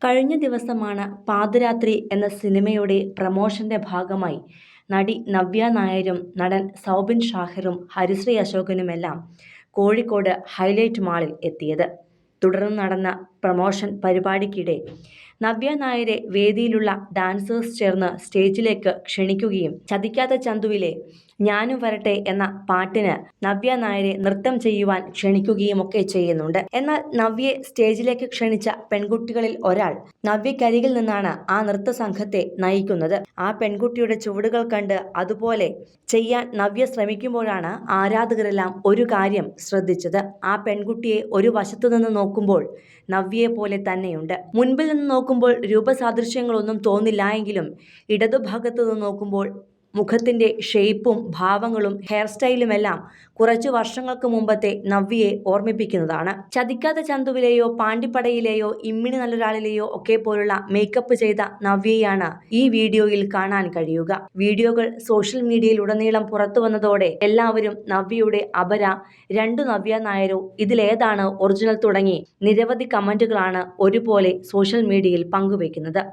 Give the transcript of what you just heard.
കഴിഞ്ഞ ദിവസമാണ് പാതിരാത്രി എന്ന സിനിമയുടെ പ്രമോഷന്റെ ഭാഗമായി നടി നവ്യ നായരും നടൻ സൗബിൻ ഷാഹിറും ഹരിശ്രീ അശോകനുമെല്ലാം കോഴിക്കോട് ഹൈലൈറ്റ് മാളിൽ എത്തിയത്. തുടർന്ന് നടന്ന പ്രമോഷൻ പരിപാടിക്കിടെ നവ്യ നായരെ വേദിയിലുള്ള ഡാൻസേഴ്സ് ചേർന്ന് സ്റ്റേജിലേക്ക് ക്ഷണിക്കുകയും ചതിക്കാത്ത ചന്തുവിലെ ഞാനും വരട്ടെ എന്ന പാട്ടിന് നവ്യ നായരെ നൃത്തം ചെയ്യുവാൻ ക്ഷണിക്കുകയുമൊക്കെ ചെയ്യുന്നുണ്ട്. എന്നാൽ നവ്യയെ സ്റ്റേജിലേക്ക് ക്ഷണിച്ച പെൺകുട്ടികളിൽ ഒരാൾ നവ്യക്കരികിൽ നിന്നാണ് ആ നൃത്ത സംഘത്തെ നയിക്കുന്നത്. ആ പെൺകുട്ടിയുടെ ചുവടുകൾ കണ്ട് അതുപോലെ ചെയ്യാൻ നവ്യ ശ്രമിക്കുമ്പോഴാണ് ആരാധകരെല്ലാം ഒരു കാര്യം ശ്രദ്ധിച്ചത്. ആ പെൺകുട്ടിയെ ഒരു വശത്തു നിന്ന് നോക്കുമ്പോൾ നവ്യയെ പോലെ തന്നെയുണ്ട്. മുൻപിൽ നിന്ന് നോക്കുമ്പോൾ രൂപസാദൃശ്യങ്ങളൊന്നും തോന്നില്ല എങ്കിലും ഇടതുഭാഗത്തു നിന്ന് നോക്കുമ്പോൾ മുഖത്തിന്റെ ഷേപ്പും ഭാവങ്ങളും ഹെയർ സ്റ്റൈലുമെല്ലാം കുറച്ചു വർഷങ്ങൾക്ക് മുമ്പത്തെ നവ്യയെ ഓർമ്മിപ്പിക്കുന്നതാണ്. ചതിക്കാത്ത ചന്തുവിലെയോ പാണ്ടിപ്പടയിലെയോ ഇമ്മിണി നല്ലൊരാളിലെയോ ഒക്കെ പോലുള്ള മേക്കപ്പ് ചെയ്ത നവ്യയാണ് ഈ വീഡിയോയിൽ കാണാൻ കഴിയുക. വീഡിയോകൾ സോഷ്യൽ മീഡിയയിൽ ഉടനീളം പുറത്തു വന്നതോടെ എല്ലാവരും നവ്യയുടെ അപര, രണ്ടു നവ്യ നായരോ, ഇതിലേതാണ് ഒറിജിനൽ തുടങ്ങി നിരവധി കമന്റുകളാണ് ഒരുപോലെ സോഷ്യൽ മീഡിയയിൽ പങ്കുവയ്ക്കുന്നത്.